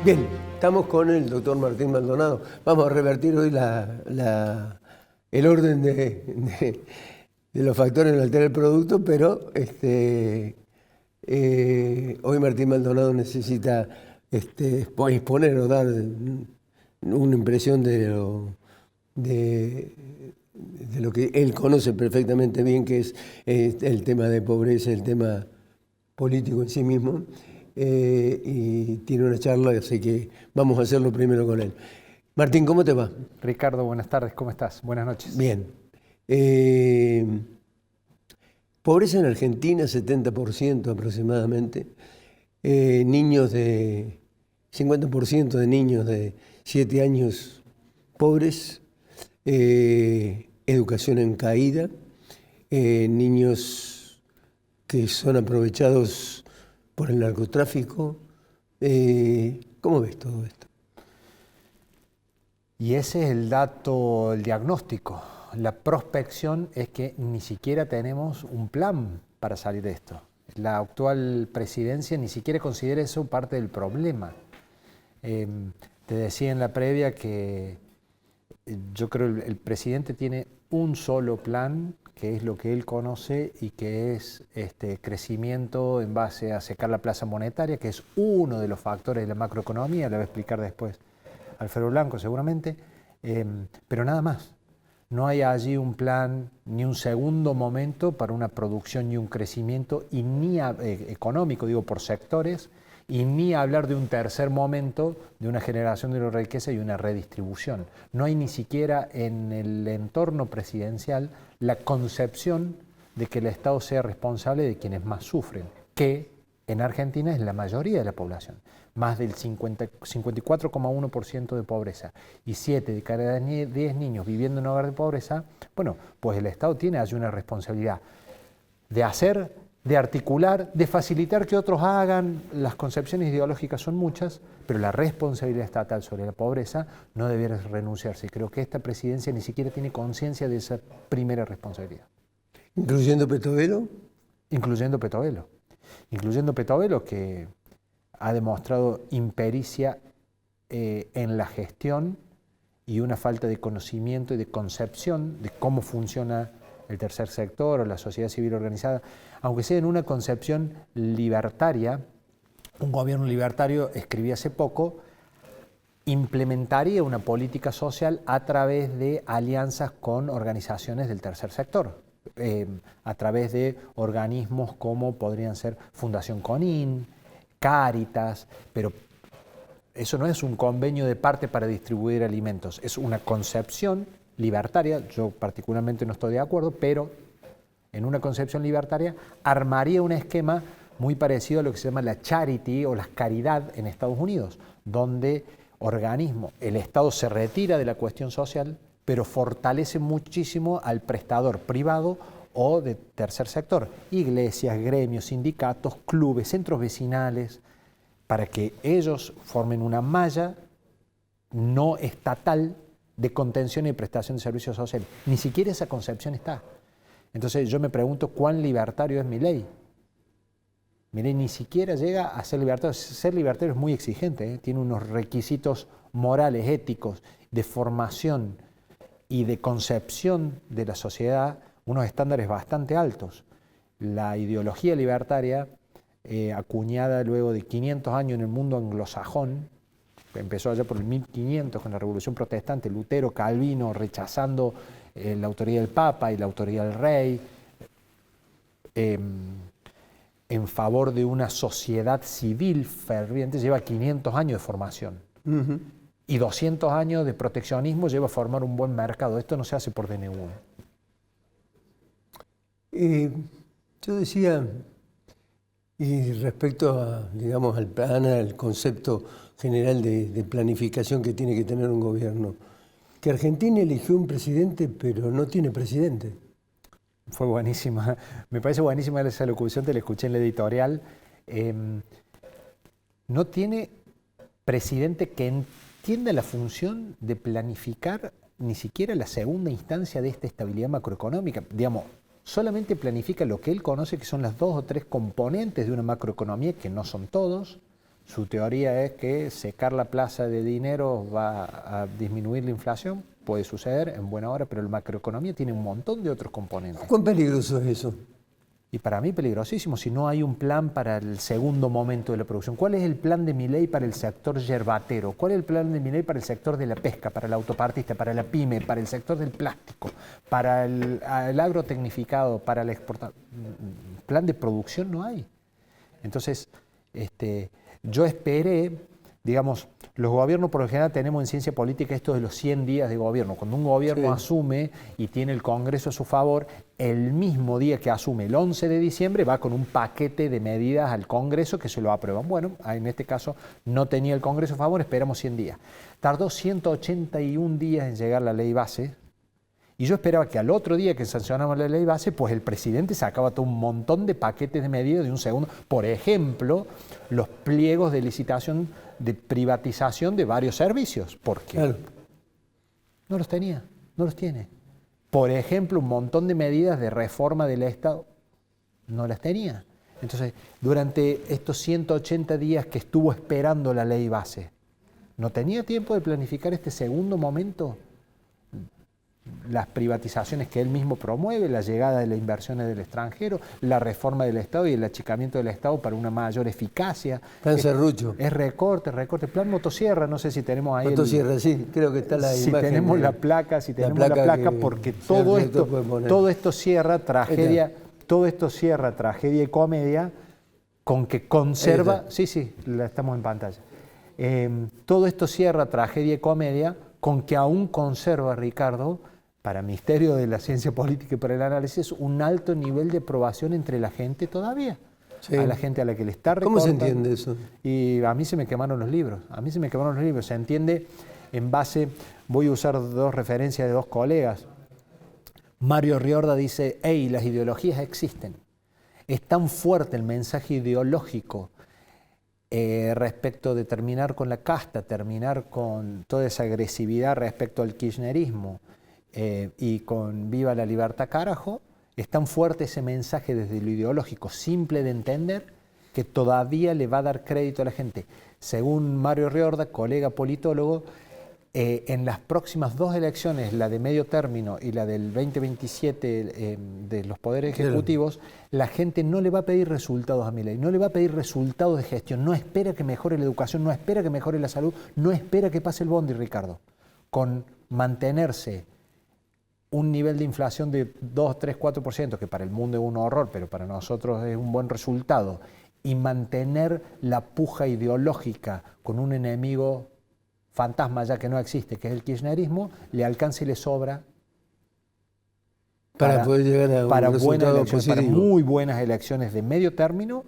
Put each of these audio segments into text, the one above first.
Bien, estamos con el doctor Martín Maldonado. Vamos a revertir hoy el orden de los factores en alterar el producto, pero hoy Martín Maldonado necesita exponer o dar una impresión de lo que él conoce perfectamente bien, que es el tema de pobreza, el tema político en sí mismo. Y tiene una charla, así que vamos a hacerlo primero con él. Martín, ¿cómo te va? Ricardo, buenas tardes, ¿cómo estás? Buenas noches. Bien. Pobreza en Argentina, 70% aproximadamente. 50% de niños de 7 años pobres. Educación en caída. Niños que son aprovechados por el narcotráfico. ¿Cómo ves todo esto? Y ese es el dato, el diagnóstico. La prospección es que ni siquiera tenemos un plan para salir de esto. La actual presidencia ni siquiera considera eso parte del problema. Te decía en la previa que yo creo que el presidente tiene un solo plan, que es lo que él conoce y que es crecimiento en base a secar la plaza monetaria, que es uno de los factores de la macroeconomía, lo voy a explicar después Alfredo Blanco seguramente, pero nada más. No hay allí un plan ni un segundo momento para una producción y un crecimiento y ni económico, digo por sectores, y ni hablar de un tercer momento de una generación de la riqueza y una redistribución. No hay ni siquiera en el entorno presidencial la concepción de que el Estado sea responsable de quienes más sufren, que en Argentina es la mayoría de la población, más del 54,1% de pobreza y 7 de cada 10 niños viviendo en un hogar de pobreza. Bueno, pues el Estado tiene allí una responsabilidad de hacer, de articular, de facilitar que otros hagan. Las concepciones ideológicas son muchas, pero la responsabilidad estatal sobre la pobreza no debiera renunciarse. Creo que esta presidencia ni siquiera tiene conciencia de esa primera responsabilidad. ¿Incluyendo Petovelo? Incluyendo Petovelo. Incluyendo Petovelo, que ha demostrado impericia en la gestión y una falta de conocimiento y de concepción de cómo funciona el tercer sector o la sociedad civil organizada, aunque sea en una concepción libertaria. Un gobierno libertario, escribí hace poco, implementaría una política social a través de alianzas con organizaciones del tercer sector, a través de organismos como podrían ser Fundación Conin, Cáritas, pero eso no es un convenio de parte para distribuir alimentos, es una concepción libertaria. Yo particularmente no estoy de acuerdo, pero en una concepción libertaria armaría un esquema muy parecido a lo que se llama la charity o la caridad en Estados Unidos, donde el Estado se retira de la cuestión social, pero fortalece muchísimo al prestador privado o de tercer sector, iglesias, gremios, sindicatos, clubes, centros vecinales, para que ellos formen una malla no estatal de contención y prestación de servicios sociales. Ni siquiera esa concepción está. Entonces yo me pregunto cuán libertario es Milei. Milei ni siquiera llega a ser libertario. Ser libertario es muy exigente, tiene unos requisitos morales, éticos, de formación y de concepción de la sociedad, unos estándares bastante altos. La ideología libertaria, acuñada luego de 500 años en el mundo anglosajón, empezó allá por el 1500 con la Revolución Protestante, Lutero, Calvino, rechazando la autoridad del Papa y la autoridad del Rey, en favor de una sociedad civil ferviente, lleva 500 años de formación. Y 200 años de proteccionismo lleva a formar un buen mercado. Esto no se hace por DNU. Yo decía, y respecto a, digamos, al plan, al concepto general de planificación que tiene que tener un gobierno, que Argentina eligió un presidente, pero no tiene presidente. Fue buenísima, me parece buenísima esa locución, te la escuché en la editorial. No tiene presidente que entienda la función de planificar ni siquiera la segunda instancia de esta estabilidad macroeconómica. Digamos, solamente planifica lo que él conoce, que son las 2 o 3 componentes de una macroeconomía, que no son todos, Su teoría es que secar la plaza de dinero va a disminuir la inflación. Puede suceder en buena hora, pero la macroeconomía tiene un montón de otros componentes. ¿Cuán peligroso es eso? Y para mí peligrosísimo si no hay un plan para el segundo momento de la producción. ¿Cuál es el plan de Milei para el sector yerbatero? ¿Cuál es el plan de Milei para el sector de la pesca, para el autopartista, para la pyme, para el sector del plástico, para el agrotecnificado, para la exportación? Plan de producción no hay. Entonces, yo esperé, digamos, los gobiernos por lo general tenemos en ciencia política esto de los 100 días de gobierno. Cuando un gobierno asume y tiene el Congreso a su favor, el mismo día que asume, el 11 de diciembre, va con un paquete de medidas al Congreso que se lo aprueban. Bueno, en este caso no tenía el Congreso a favor, esperamos 100 días. Tardó 181 días en llegar la ley base. Y yo esperaba que al otro día que sancionamos la ley base, pues el presidente sacaba todo un montón de paquetes de medidas de un segundo. Por ejemplo, los pliegos de licitación de privatización de varios servicios. ¿Por qué? Claro. No los tenía, no los tiene. Por ejemplo, un montón de medidas de reforma del Estado, no las tenía. Entonces, durante estos 180 días que estuvo esperando la ley base, ¿no tenía tiempo de planificar este segundo momento? Las privatizaciones que él mismo promueve, la llegada de las inversiones del extranjero, la reforma del Estado y el achicamiento del Estado para una mayor eficacia. Plan Serrucho. Es recorte. Plan motosierra, no sé si tenemos ahí. Motosierra, sí, creo que está la si imagen. Tenemos la placa, porque todo esto cierra tragedia, y comedia con que conserva. Sí, la estamos en pantalla. Todo esto cierra tragedia y comedia con que aún conserva, Ricardo, para misterio de la ciencia política y para el análisis, un alto nivel de aprobación entre la gente todavía. Sí. A la gente a la que le está recortando. ¿Cómo se entiende eso? Y a mí se me quemaron los libros. Se entiende en base, voy a usar dos referencias de dos colegas. Mario Riorda dice, hey, las ideologías existen. Es tan fuerte el mensaje ideológico respecto de terminar con la casta, terminar con toda esa agresividad respecto al kirchnerismo y con viva la libertad carajo, es tan fuerte ese mensaje desde lo ideológico, simple de entender, que todavía le va a dar crédito a la gente. Según Mario Riorda, colega politólogo, en las próximas dos elecciones, la de medio término y la del 2027 de los poderes ejecutivos, la gente no le va a pedir resultados a Milei, no le va a pedir resultados de gestión, no espera que mejore la educación, no espera que mejore la salud, no espera que pase el bondi, Ricardo. Con mantenerse un nivel de inflación de 2, 3, 4%, que para el mundo es un horror, pero para nosotros es un buen resultado, y mantener la puja ideológica con un enemigo fantasma ya que no existe, que es el kirchnerismo, le alcanza y le sobra para poder llegar a un resultado positivo. Para muy buenas elecciones de medio término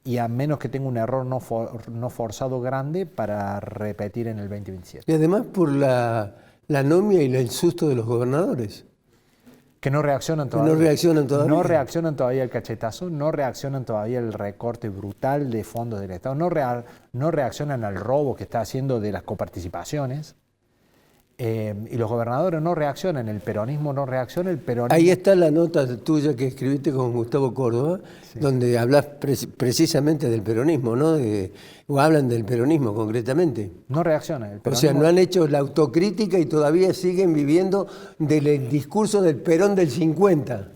y a menos que tenga un error no forzado grande para repetir en el 2027. Y además por la anomia y el susto de los gobernadores. Que no reaccionan todavía. No reaccionan todavía. No reaccionan todavía al cachetazo, no reaccionan todavía al recorte brutal de fondos del Estado, no reaccionan al robo que está haciendo de las coparticipaciones. Y los gobernadores no reaccionan, el peronismo no reacciona, el peronismo... Ahí está la nota tuya que escribiste con Gustavo Córdoba, sí, donde hablas precisamente del peronismo, ¿no? O hablan del peronismo concretamente. No reacciona. El peronismo... O sea, no han hecho la autocrítica y todavía siguen viviendo del discurso del Perón del 50.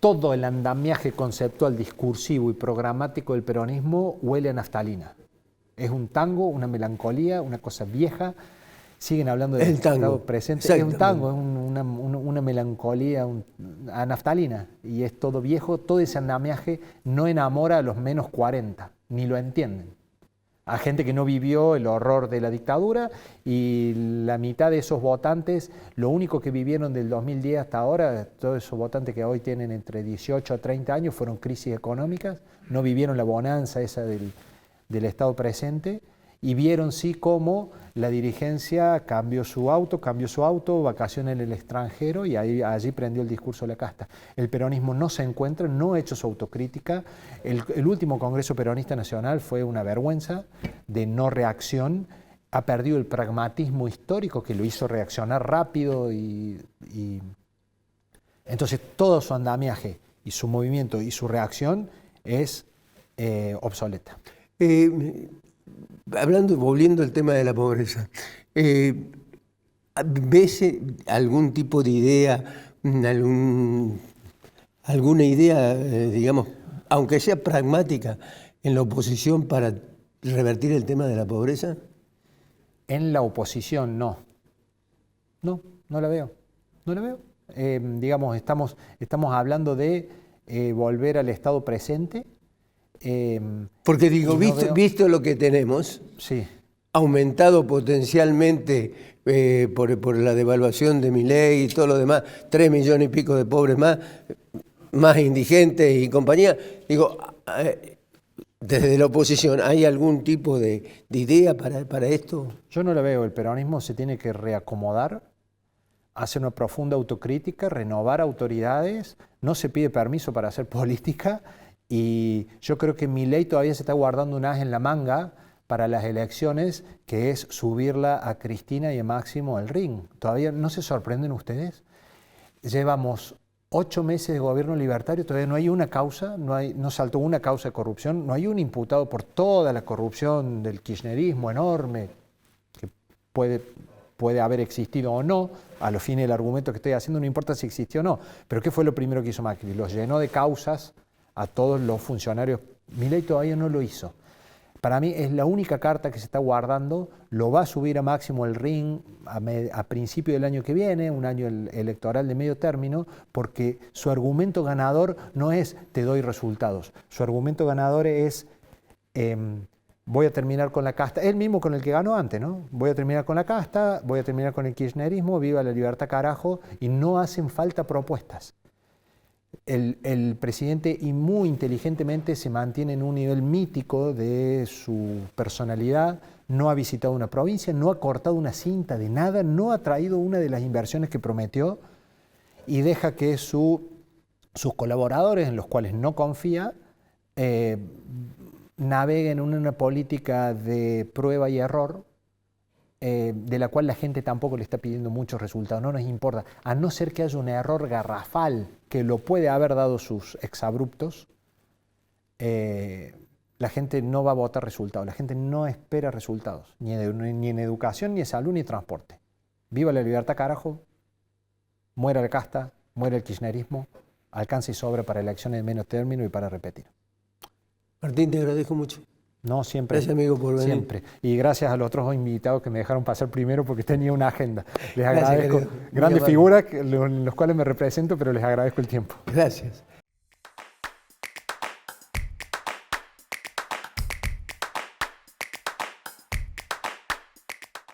Todo el andamiaje conceptual, discursivo y programático del peronismo huele a naftalina. Es un tango, una melancolía, una cosa vieja. Siguen hablando del Estado presente. Es un tango, es una melancolía, a naftalina. Y es todo viejo, todo ese andamiaje no enamora a los menos 40, ni lo entienden. A gente que no vivió el horror de la dictadura y la mitad de esos votantes, lo único que vivieron del 2010 hasta ahora, todos esos votantes que hoy tienen entre 18 a 30 años, fueron crisis económicas, no vivieron la bonanza esa del Estado presente. Y vieron sí cómo la dirigencia cambió su auto, vacaciones en el extranjero y allí prendió el discurso de la casta. El peronismo no se encuentra, no ha hecho su autocrítica. El último Congreso Peronista Nacional fue una vergüenza de no reacción. Ha perdido el pragmatismo histórico que lo hizo reaccionar rápido y entonces todo su andamiaje y su movimiento y su reacción es obsoleta. Volviendo al tema de la pobreza, ¿ves algún tipo de idea, alguna idea, digamos, aunque sea pragmática, en la oposición para revertir el tema de la pobreza? En la oposición, no. No, no la veo. No la veo. Digamos, estamos hablando de volver al estado presente. Porque digo, visto lo que tenemos, sí, aumentado potencialmente por la devaluación de Milei y todo lo demás, 3 millones y pico de pobres más indigentes y compañía, digo, desde la oposición, ¿hay algún tipo de idea para esto? Yo no la veo. El peronismo se tiene que reacomodar, hacer una profunda autocrítica, renovar autoridades, no se pide permiso para hacer política. Y yo creo que Milei todavía se está guardando un as en la manga para las elecciones, que es subirla a Cristina y a Máximo al ring. ¿Todavía no se sorprenden ustedes? Llevamos 8 meses de gobierno libertario, todavía no hay una causa, no saltó una causa de corrupción, no hay un imputado por toda la corrupción del kirchnerismo enorme, que puede haber existido o no. A los fines del argumento que estoy haciendo no importa si existió o no. Pero ¿qué fue lo primero que hizo Macri? Los llenó de causas a todos los funcionarios. Milei todavía no lo hizo. Para mí es la única carta que se está guardando. Lo va a subir a Máximo el ring a principio del año que viene, un año electoral de medio término, porque su argumento ganador no es te doy resultados. Su argumento ganador es voy a terminar con la casta, el mismo con el que ganó antes, ¿no? Voy a terminar con la casta, voy a terminar con el kirchnerismo, viva la libertad carajo, y no hacen falta propuestas. El presidente, y muy inteligentemente, se mantiene en un nivel mítico de su personalidad. No ha visitado una provincia, no ha cortado una cinta de nada, no ha traído una de las inversiones que prometió y deja que sus colaboradores, en los cuales no confía, naveguen en una política de prueba y error, de la cual la gente tampoco le está pidiendo muchos resultados, no nos importa, a no ser que haya un error garrafal que lo puede haber dado sus exabruptos. La gente no va a votar resultados, la gente no espera resultados, ni en educación, ni en salud, ni en transporte. Viva la libertad, carajo, muera la casta, muera el kirchnerismo, alcance y sobra para elecciones de menos término y para repetir. Martín, te agradezco mucho. No, siempre. Gracias, amigo, por venir. Siempre. Y gracias a los otros invitados que me dejaron pasar primero porque tenía una agenda. Les agradezco. Grandes figuras en los cuales me represento, pero les agradezco el tiempo. Gracias.